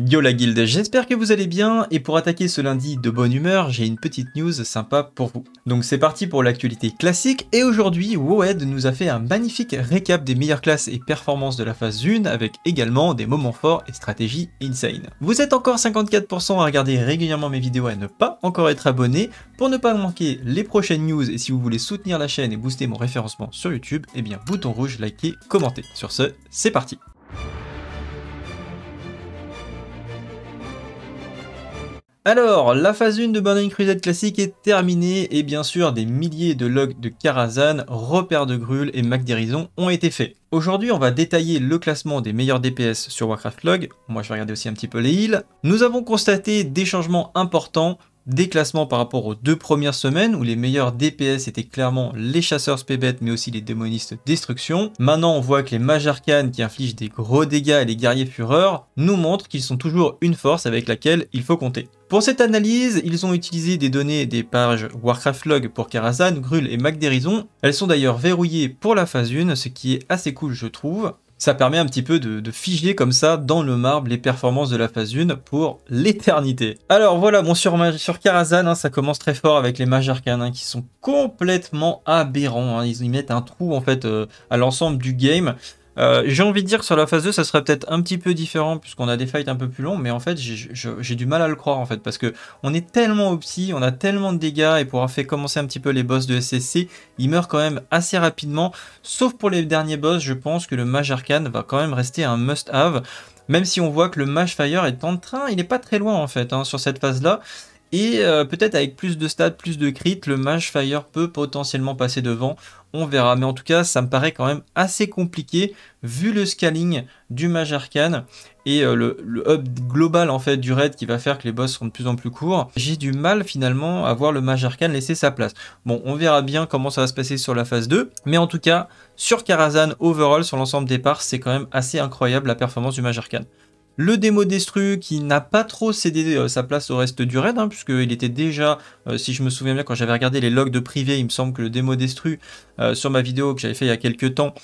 Yo la guilde, j'espère que vous allez bien et pour attaquer ce lundi de bonne humeur, j'ai une petite news sympa pour vous. Donc c'est parti pour l'actualité classique et aujourd'hui Woed nous a fait un magnifique récap des meilleures classes et performances de la phase 1 avec également des moments forts et stratégies insane. Vous êtes encore 54% à regarder régulièrement mes vidéos et à ne pas encore être abonné. Pour ne pas manquer les prochaines news et si vous voulez soutenir la chaîne et booster mon référencement sur YouTube, eh bien bouton rouge, likez, commentez. Sur ce, c'est parti. Alors, la phase 1 de Burning Crusade classique est terminée et bien sûr des milliers de logs de Karazhan, repères de Gruul et Mac d'Hérisson ont été faits. Aujourd'hui, on va détailler le classement des meilleurs DPS sur Warcraft Log. Moi, je vais regarder aussi un petit peu les heals. Nous avons constaté des changements importants, des classements par rapport aux 2 premières semaines où les meilleurs DPS étaient clairement les chasseurs spébet mais aussi les démonistes destruction. Maintenant on voit que les mages arcanes qui infligent des gros dégâts et les guerriers fureurs nous montrent qu'ils sont toujours une force avec laquelle il faut compter. Pour cette analyse, ils ont utilisé des données des pages Warcraft Log pour Karazhan, Gruul et Mac d'Hérisson. Elles sont d'ailleurs verrouillées pour la phase 1, ce qui est assez cool je trouve. Ça permet un petit peu de figer comme ça dans le marbre les performances de la phase 1 pour l'éternité. Alors voilà, bon sur Karazhan, hein, ça commence très fort avec les mages arcanes hein, qui sont complètement aberrants. Hein. Ils mettent un trou en fait à l'ensemble du game. J'ai envie de dire que sur la phase 2 ça serait peut-être un petit peu différent puisqu'on a des fights un peu plus longs, mais en fait j'ai du mal à le croire en fait parce que on est tellement opti, on a tellement de dégâts et pour avoir fait commencer un petit peu les boss de SSC, ils meurent quand même assez rapidement, sauf pour les derniers boss. Je pense que le mage arcane va quand même rester un must have, même si on voit que le mage fire est en train, il est pas très loin en fait hein, sur cette phase là. Et peut-être avec plus de stats, plus de crit, le mage fire peut potentiellement passer devant. On verra, mais en tout cas, ça me paraît quand même assez compliqué vu le scaling du mage arcane et le hub global en fait du raid qui va faire que les boss seront de plus en plus courts. J'ai du mal finalement à voir le mage arcane laisser sa place. Bon, on verra bien comment ça va se passer sur la phase 2, mais en tout cas, sur Karazhan overall, sur l'ensemble des parts, c'est quand même assez incroyable la performance du mage arcane. Le démo destru qui n'a pas trop cédé sa place au reste du raid, hein, puisqu'il était déjà, si je me souviens bien, quand j'avais regardé les logs de privé, il me semble que le démo destru sur ma vidéo que j'avais fait il y a quelques temps,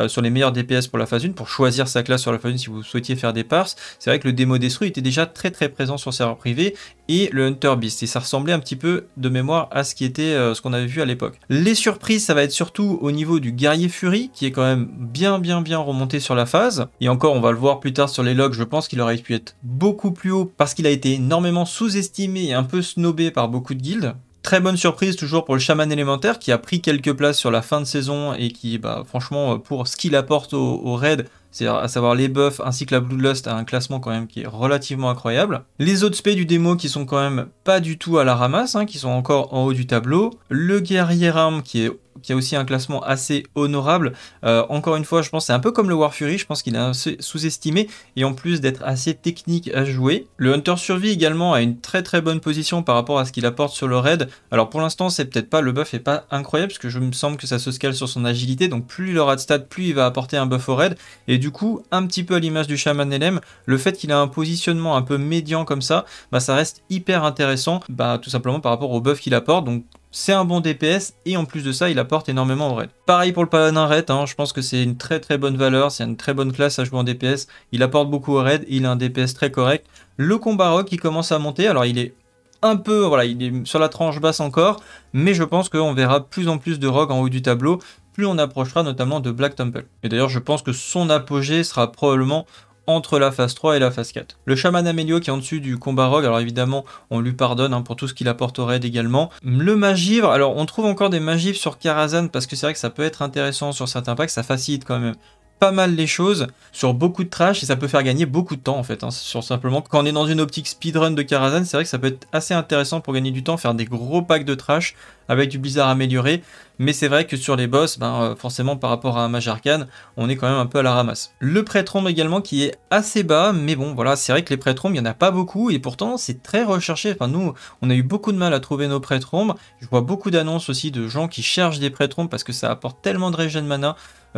sur les meilleurs DPS pour la phase 1, pour choisir sa classe sur la phase 1 si vous souhaitiez faire des parses, c'est vrai que le démo destru était déjà très présent sur serveur privé, et le Hunter Beast, et ça ressemblait un petit peu de mémoire à ce qui était ce qu'on avait vu à l'époque. Les surprises, ça va être surtout au niveau du guerrier furie, qui est quand même bien remonté sur la phase, et encore on va le voir plus tard sur les logs, je pense qu'il aurait pu être beaucoup plus haut, parce qu'il a été énormément sous-estimé et un peu snobé par beaucoup de guildes. Très bonne surprise toujours pour le chaman élémentaire qui a pris quelques places sur la fin de saison et qui, franchement, pour ce qu'il apporte au raid, c'est à savoir les buffs ainsi que la Bloodlust, a un classement quand même qui est relativement incroyable. Les autres spés du démo qui sont quand même pas du tout à la ramasse, hein, qui sont encore en haut du tableau. Le guerrier ram qui a aussi un classement assez honorable. Encore une fois, je pense que c'est un peu comme le War Fury, je pense qu'il est assez sous-estimé et en plus d'être assez technique à jouer. Le Hunter Survie également a une très bonne position par rapport à ce qu'il apporte sur le raid. Alors pour l'instant, c'est peut-être pas, le buff est pas incroyable parce que je me semble que ça se scale sur son agilité, donc plus il aura de stats, plus il va apporter un buff au raid. Et du coup, un petit peu à l'image du Shaman LM, le fait qu'il a un positionnement un peu médian comme ça, ça reste hyper intéressant, tout simplement par rapport au buff qu'il apporte. Donc c'est un bon DPS et en plus de ça il apporte énormément au raid. Pareil pour le paladin raid, hein, je pense que c'est une très bonne valeur, c'est une très bonne classe à jouer en DPS, il apporte beaucoup au raid, il a un DPS très correct. Le combat rogue qui commence à monter, alors il est un peu, voilà, il est sur la tranche basse encore, mais je pense qu'on verra plus en plus de rogues en haut du tableau, plus on approchera notamment de Black Temple. Et d'ailleurs je pense que son apogée sera probablement entre la phase 3 et la phase 4. Le chaman Amélio qui est en dessus du combat rogue, alors évidemment on lui pardonne hein, pour tout ce qu'il apporte au raid également. Le magivre, alors on trouve encore des magivres sur Karazhan parce que c'est vrai que ça peut être intéressant sur certains packs, ça facilite quand même pas mal les choses sur beaucoup de trash et ça peut faire gagner beaucoup de temps en fait, hein, sur simplement quand on est dans une optique speedrun de Karazhan, c'est vrai que ça peut être assez intéressant pour gagner du temps, faire des gros packs de trash avec du blizzard amélioré, mais c'est vrai que sur les boss, forcément par rapport à un mage arcane, on est quand même un peu à la ramasse. Le prêtre-ombre également qui est assez bas, mais bon voilà, c'est vrai que les prêtres-ombres, il n'y en a pas beaucoup et pourtant c'est très recherché. Enfin nous, on a eu beaucoup de mal à trouver nos prêtres-ombres, je vois beaucoup d'annonces aussi de gens qui cherchent des prêtres-ombres parce que ça apporte tellement de régène mana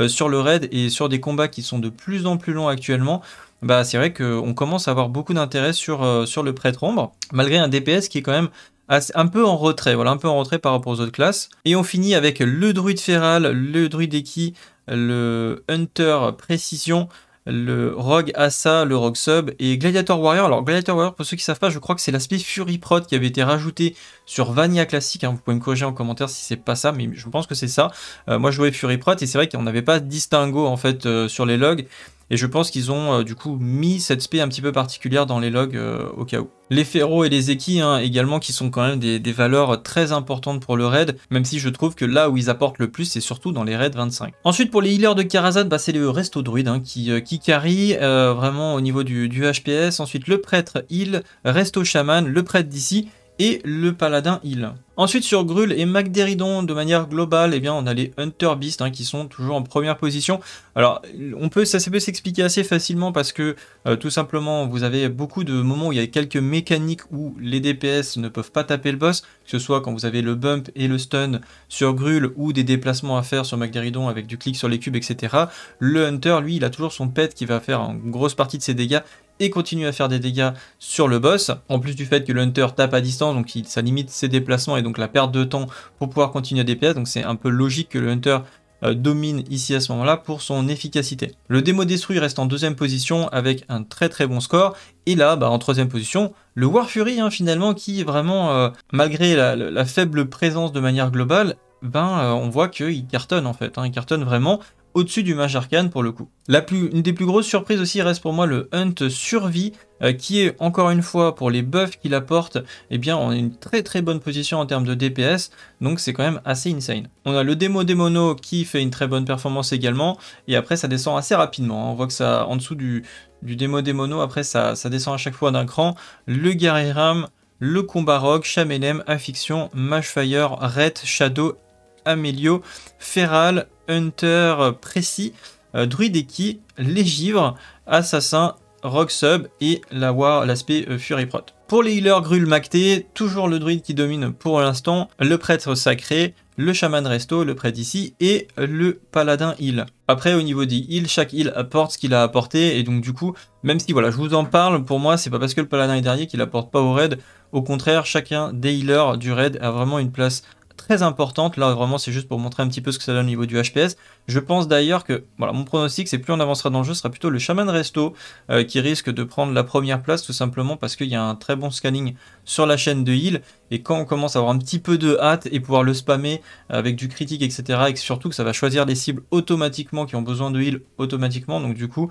sur le raid et sur des combats qui sont de plus en plus longs actuellement. C'est vrai qu'on commence à avoir beaucoup d'intérêt sur le prêtre-ombre, malgré un DPS qui est quand même un peu en retrait, voilà, un peu en retrait par rapport aux autres classes. Et on finit avec le druide féral, le druide équi, le hunter précision, le Rogue Assa, le Rogue Sub et Gladiator Warrior. Alors Gladiator Warrior, pour ceux qui savent pas, je crois que c'est l'aspect Fury Prod qui avait été rajouté sur Vanilla Classic, hein. Vous pouvez me corriger en commentaire si c'est pas ça, mais je pense que c'est ça. Moi je jouais Fury Prod et c'est vrai qu'on n'avait pas de distinguo en fait sur les logs. Et je pense qu'ils ont du coup mis cette spé un petit peu particulière dans les logs au cas où. Les Ferros et les Eki hein, également qui sont quand même des valeurs très importantes pour le raid, même si je trouve que là où ils apportent le plus c'est surtout dans les raids 25. Ensuite pour les healers de Karazhan, bah, c'est le Resto Druid hein, qui carry vraiment au niveau du HPS. Ensuite le Prêtre heal, Resto Shaman, le Prêtre d'ici et le Paladin heal. Ensuite sur Gruul et Magdéridon de manière globale, eh bien, on a les Hunter Beast hein, qui sont toujours en première position. Alors ça peut s'expliquer assez facilement parce que tout simplement vous avez beaucoup de moments où il y a quelques mécaniques où les DPS ne peuvent pas taper le boss, que ce soit quand vous avez le bump et le stun sur Gruul ou des déplacements à faire sur Magdéridon avec du clic sur les cubes etc. Le Hunter lui il a toujours son pet qui va faire une grosse partie de ses dégâts et continue à faire des dégâts sur le boss, en plus du fait que le Hunter tape à distance, donc ça limite ses déplacements et donc la perte de temps pour pouvoir continuer à DPS, donc c'est un peu logique que le Hunter domine ici à ce moment-là pour son efficacité. Le démo détruit reste en deuxième position avec un très bon score, et là, bah, en troisième position, le War Fury hein, finalement qui vraiment, malgré la faible présence de manière globale, on voit qu'il cartonne en fait, hein, il cartonne vraiment, au-dessus du Mage Arcane pour le coup. Une des plus grosses surprises aussi reste pour moi le Hunt Survie, qui est encore une fois pour les buffs qu'il apporte, eh bien on a une très bonne position en termes de DPS, donc c'est quand même assez insane. On a le démo Démono qui fait une très bonne performance également, et après ça descend assez rapidement, hein. On voit que ça, en dessous du démo Démono, après ça descend à chaque fois d'un cran. Le Guerriram, le Combat Rogue, Chamelem, Affiction, Magefire, Ret, Shadow, Amélio, Feral, Hunter Précis, Druide Eki, Légivre, Assassin, Rogue Sub et l'aspect Fury Prot. Pour les healers Gruul Macté, toujours le druide qui domine pour l'instant, le prêtre sacré, le chaman resto, le prêtre ici et le paladin heal. Après au niveau des heals, chaque heal apporte ce qu'il a apporté et donc du coup, même si voilà, je vous en parle, pour moi c'est pas parce que le paladin est derrière qu'il apporte pas au raid, au contraire chacun des healers du raid a vraiment une place très importante. Là vraiment c'est juste pour montrer un petit peu ce que ça donne au niveau du HPS. Je pense d'ailleurs que voilà, mon pronostic c'est plus on avancera dans le jeu, ce sera plutôt le chaman resto qui risque de prendre la première place, tout simplement parce qu'il y a un très bon scanning sur la chaîne de heal, et quand on commence à avoir un petit peu de hâte et pouvoir le spammer avec du critique etc, et surtout que ça va choisir les cibles automatiquement qui ont besoin de heal automatiquement, donc du coup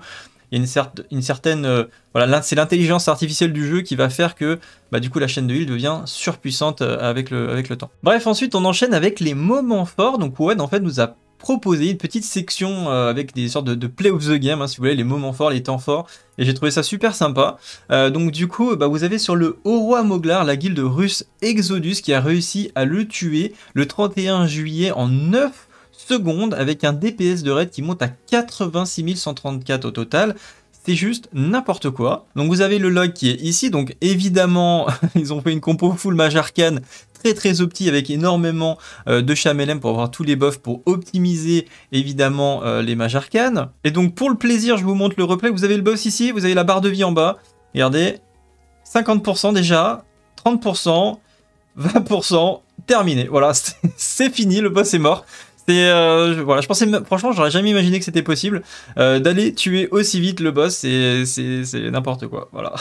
il y a une certaine... voilà, c'est l'intelligence artificielle du jeu qui va faire que du coup la chaîne de heal devient surpuissante avec le temps. Bref, ensuite on enchaîne avec les moments forts. Donc Wad en fait nous a proposé une petite section avec des sortes de play of the game, hein, si vous voulez, les moments forts, les temps forts, et j'ai trouvé ça super sympa. Donc du coup vous avez sur le Haut Roi Moglar la guilde russe Exodus qui a réussi à le tuer le 31 juillet en 9 secondes avec un DPS de raid qui monte à 86 134 au total. C'est juste n'importe quoi. Donc vous avez le log qui est ici, donc évidemment ils ont fait une compo full Mage Arcane très opti avec énormément de Chamelem pour avoir tous les buffs pour optimiser évidemment les Mage Arcane. Et donc pour le plaisir je vous montre le replay, vous avez le boss ici, vous avez la barre de vie en bas, regardez, 50% déjà, 30%, 20%, terminé, voilà, c'est fini, le boss est mort. Voilà, je pensais, franchement, j'aurais jamais imaginé que c'était possible d'aller tuer aussi vite le boss, c'est n'importe quoi, voilà.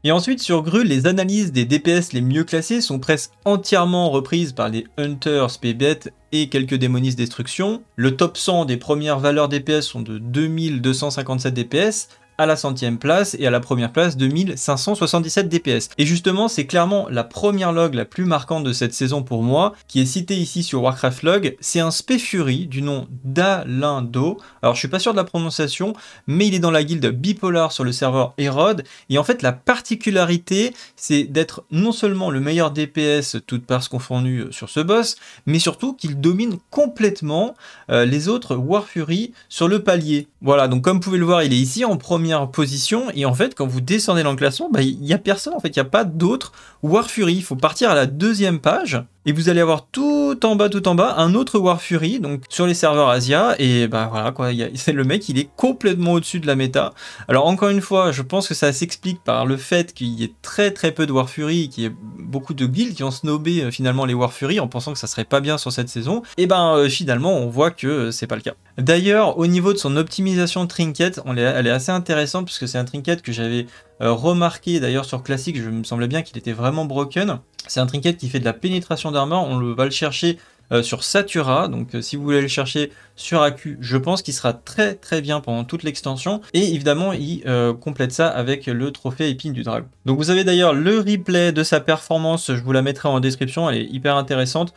Et ensuite, sur Gruul, les analyses des DPS les mieux classés sont presque entièrement reprises par les Hunters, Spébet et quelques démonistes destruction. Le top 100 des premières valeurs DPS sont de 2257 DPS, à la 100e place et à la première place 2577 DPS. Et justement c'est clairement la première log la plus marquante de cette saison pour moi, qui est citée ici sur Warcraft Log. C'est un Spé Fury du nom d'Alindo. Alors je suis pas sûr de la prononciation, mais il est dans la guilde Bipolar sur le serveur Herod, et en fait la particularité c'est d'être non seulement le meilleur DPS toutes parts confondues sur ce boss, mais surtout qu'il domine complètement les autres War Fury sur le palier. Voilà, donc comme vous pouvez le voir il est ici en première position, et en fait quand vous descendez dans le classement il n'y a personne, en fait il n'y a pas d'autres War Fury. Il faut partir à la deuxième page Et vous allez avoir tout en bas, un autre War Fury, donc sur les serveurs Asia, et bah voilà quoi, c'est le mec, il est complètement au-dessus de la méta. Alors encore une fois, je pense que ça s'explique par le fait qu'il y ait très peu de War Fury, qu'il y ait beaucoup de guilds qui ont snobé finalement les War Fury en pensant que ça serait pas bien sur cette saison, et ben finalement on voit que c'est pas le cas. D'ailleurs, au niveau de son optimisation de trinket, elle est assez intéressante, puisque c'est un trinket que j'avais remarqué d'ailleurs sur classique, je me semblait bien qu'il était vraiment broken. C'est un trinket qui fait de la pénétration d'armor, on va le chercher sur Satura, donc si vous voulez le chercher sur AQ, je pense qu'il sera très bien pendant toute l'extension, et évidemment il complète ça avec le trophée épine du dragon. Donc vous avez d'ailleurs le replay de sa performance, je vous la mettrai en description, elle est hyper intéressante.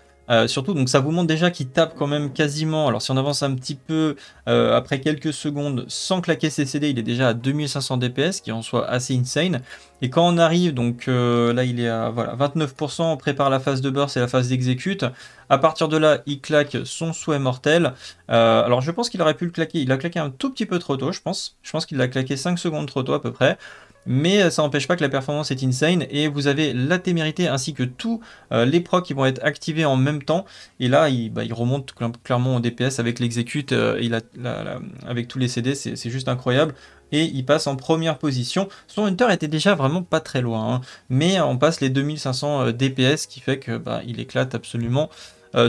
Surtout, donc ça vous montre déjà qu'il tape quand même quasiment, alors si on avance un petit peu après quelques secondes sans claquer ses CD, il est déjà à 2500 DPS, qui en soit assez insane. Et quand on arrive, donc là il est à voilà, 29%, on prépare la phase de burst et la phase d'exécute. À partir de là, il claque son souhait mortel. Alors je pense qu'il aurait pu le claquer, il a claqué un tout petit peu trop tôt, je pense. Je pense qu'il l'a claqué 5 secondes trop tôt à peu près. Mais ça n'empêche pas que la performance est insane, et vous avez la témérité ainsi que tous les procs qui vont être activés en même temps. Et là, il remonte clairement au DPS avec l'exécute, avec tous les CD, c'est juste incroyable. Et il passe en première position. Son hunter était déjà vraiment pas très loin, hein, mais on passe les 2500 DPS, qui fait que il éclate absolument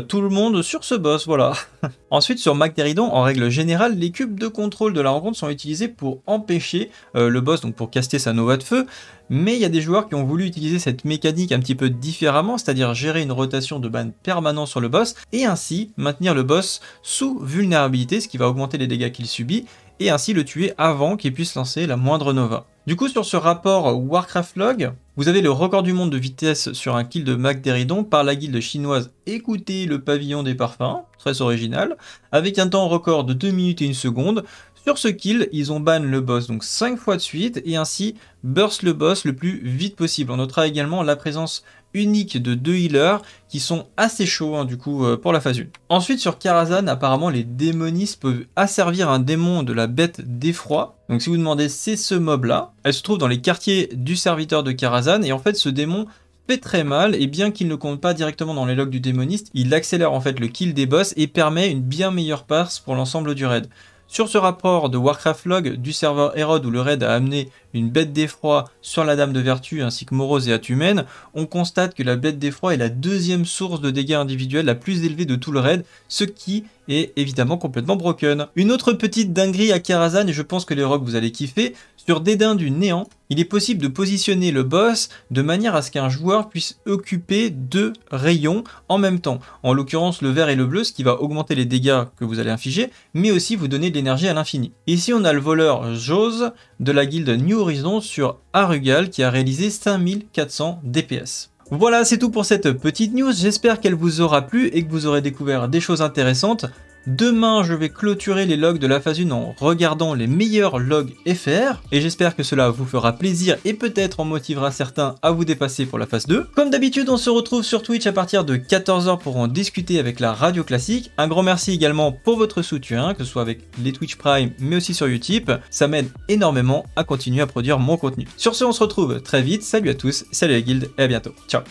tout le monde sur ce boss, voilà. Ensuite, sur Magtheridon, en règle générale, les cubes de contrôle de la rencontre sont utilisés pour empêcher le boss, donc pour caster sa Nova de feu, mais il y a des joueurs qui ont voulu utiliser cette mécanique un petit peu différemment, c'est-à-dire gérer une rotation de ban permanent sur le boss, et ainsi maintenir le boss sous vulnérabilité, ce qui va augmenter les dégâts qu'il subit, et ainsi le tuer avant qu'il puisse lancer la moindre Nova. Du coup, sur ce rapport Warcraft Log, vous avez le record du monde de vitesse sur un kill de Magtheridon par la guilde chinoise Écoutez le pavillon des parfums, très original, avec un temps record de 2 minutes et 1 seconde. Sur ce kill, ils ont ban le boss donc 5 fois de suite, et ainsi burst le boss le plus vite possible. On notera également la présence unique de 2 healers qui sont assez chauds du coup pour la phase 1. Ensuite, sur Karazhan, apparemment les démonistes peuvent asservir un démon de la bête d'effroi. Donc si vous demandez, c'est ce mob là. Elle se trouve dans les quartiers du serviteur de Karazhan, et en fait ce démon fait très mal, et bien qu'il ne compte pas directement dans les logs du démoniste, il accélère en fait le kill des boss et permet une bien meilleure passe pour l'ensemble du raid. Sur ce rapport de Warcraft Log du serveur Herod, où le raid a amené une bête d'effroi sur la Dame de Vertu ainsi que Morose et Atumène, on constate que la bête d'effroi est la deuxième source de dégâts individuels la plus élevée de tout le raid, ce qui est évidemment complètement broken. Une autre petite dinguerie à Karazhan, et je pense que les rogues vous allez kiffer, sur Dédain du Néant, il est possible de positionner le boss de manière à ce qu'un joueur puisse occuper 2 rayons en même temps. En l'occurrence le vert et le bleu, ce qui va augmenter les dégâts que vous allez infliger, mais aussi vous donner de l'énergie à l'infini. Ici on a le voleur Jose de la guilde New Horizons sur Arugal qui a réalisé 5400 DPS. Voilà, c'est tout pour cette petite news, j'espère qu'elle vous aura plu et que vous aurez découvert des choses intéressantes. Demain, je vais clôturer les logs de la phase 1 en regardant les meilleurs logs FR, et j'espère que cela vous fera plaisir et peut-être en motivera certains à vous dépasser pour la phase 2. Comme d'habitude, on se retrouve sur Twitch à partir de 14 h pour en discuter avec la radio classique. Un grand merci également pour votre soutien, que ce soit avec les Twitch Prime, mais aussi sur Utip. Ça m'aide énormément à continuer à produire mon contenu. Sur ce, on se retrouve très vite. Salut à tous, salut la guilde, et à bientôt. Ciao.